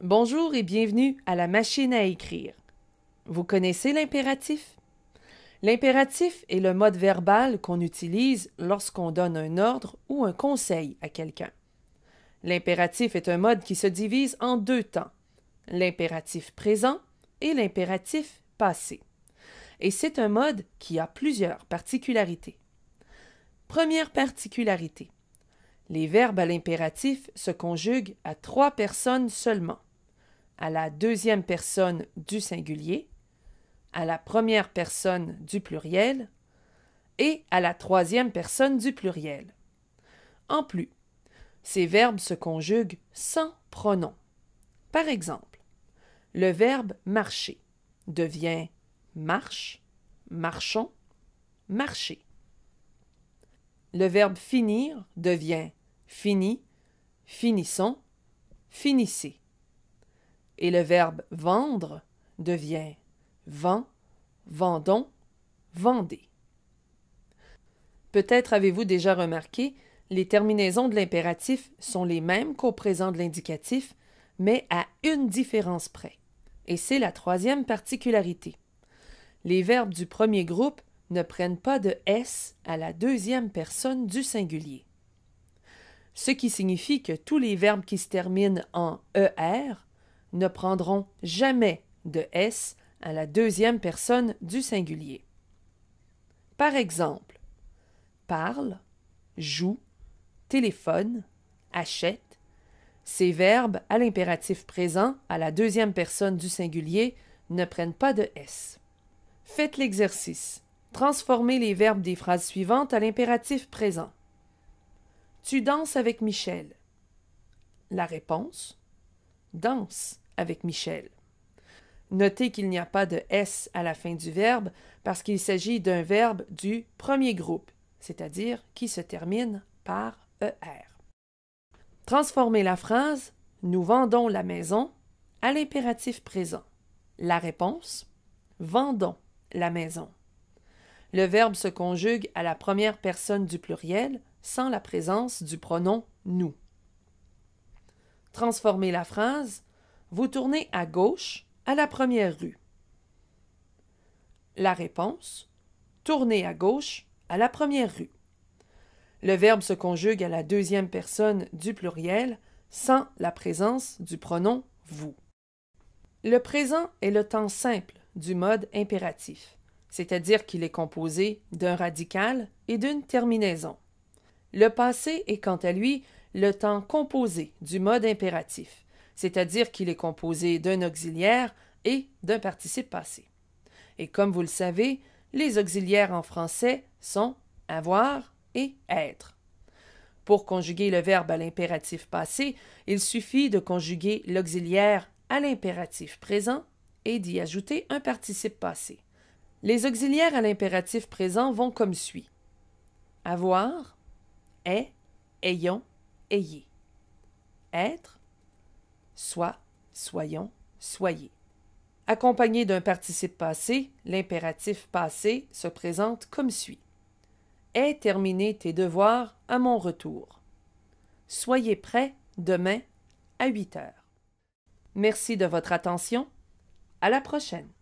Bonjour et bienvenue à la machine à écrire. Vous connaissez l'impératif? L'impératif est le mode verbal qu'on utilise lorsqu'on donne un ordre ou un conseil à quelqu'un. L'impératif est un mode qui se divise en deux temps, l'impératif présent et l'impératif passé. Et c'est un mode qui a plusieurs particularités. Première particularité. Les verbes à l'impératif se conjuguent à 3 personnes seulement. À la deuxième personne du singulier, à la première personne du pluriel et à la troisième personne du pluriel. En plus, ces verbes se conjuguent sans pronom. Par exemple, le verbe marcher devient marche, marchons, marcher. Le verbe finir devient fini, finissons, finissez. Et le verbe vendre devient vend, vendons, vendez. Peut-être avez-vous déjà remarqué, les terminaisons de l'impératif sont les mêmes qu'au présent de l'indicatif, mais à une différence près. Et c'est la troisième particularité. Les verbes du premier groupe ne prennent pas de S à la deuxième personne du singulier. Ce qui signifie que tous les verbes qui se terminent en ER ne prendront jamais de S à la deuxième personne du singulier. Par exemple, parle, joue, téléphone, achète. Ces verbes à l'impératif présent à la deuxième personne du singulier ne prennent pas de S. Faites l'exercice. Transformez les verbes des phrases suivantes à l'impératif présent. Tu danses avec Michel. La réponse: danse avec Michel. Notez qu'il n'y a pas de S à la fin du verbe parce qu'il s'agit d'un verbe du premier groupe, c'est-à-dire qui se termine par ER. Transformez la phrase « Nous vendons la maison » à l'impératif présent. La réponse: vendons la maison. Le verbe se conjugue à la première personne du pluriel sans la présence du pronom « nous ». Transformez la phrase: vous tournez à gauche à la première rue. La réponse: tournez à gauche à la première rue. Le verbe se conjugue à la deuxième personne du pluriel sans la présence du pronom vous. Le présent est le temps simple du mode impératif, c'est-à-dire qu'il est composé d'un radical et d'une terminaison. Le passé est quant à lui le temps composé du mode impératif, c'est-à-dire qu'il est composé d'un auxiliaire et d'un participe passé. Et comme vous le savez, les auxiliaires en français sont avoir et être. Pour conjuguer le verbe à l'impératif passé, il suffit de conjuguer l'auxiliaire à l'impératif présent et d'y ajouter un participe passé. Les auxiliaires à l'impératif présent vont comme suit: avoir, est, ayons, ayez. Être, soit, soyons, soyez. Accompagné d'un participe passé, l'impératif passé se présente comme suit: aie terminé tes devoirs à mon retour. Soyez prêts demain à 8 heures. Merci de votre attention. À la prochaine.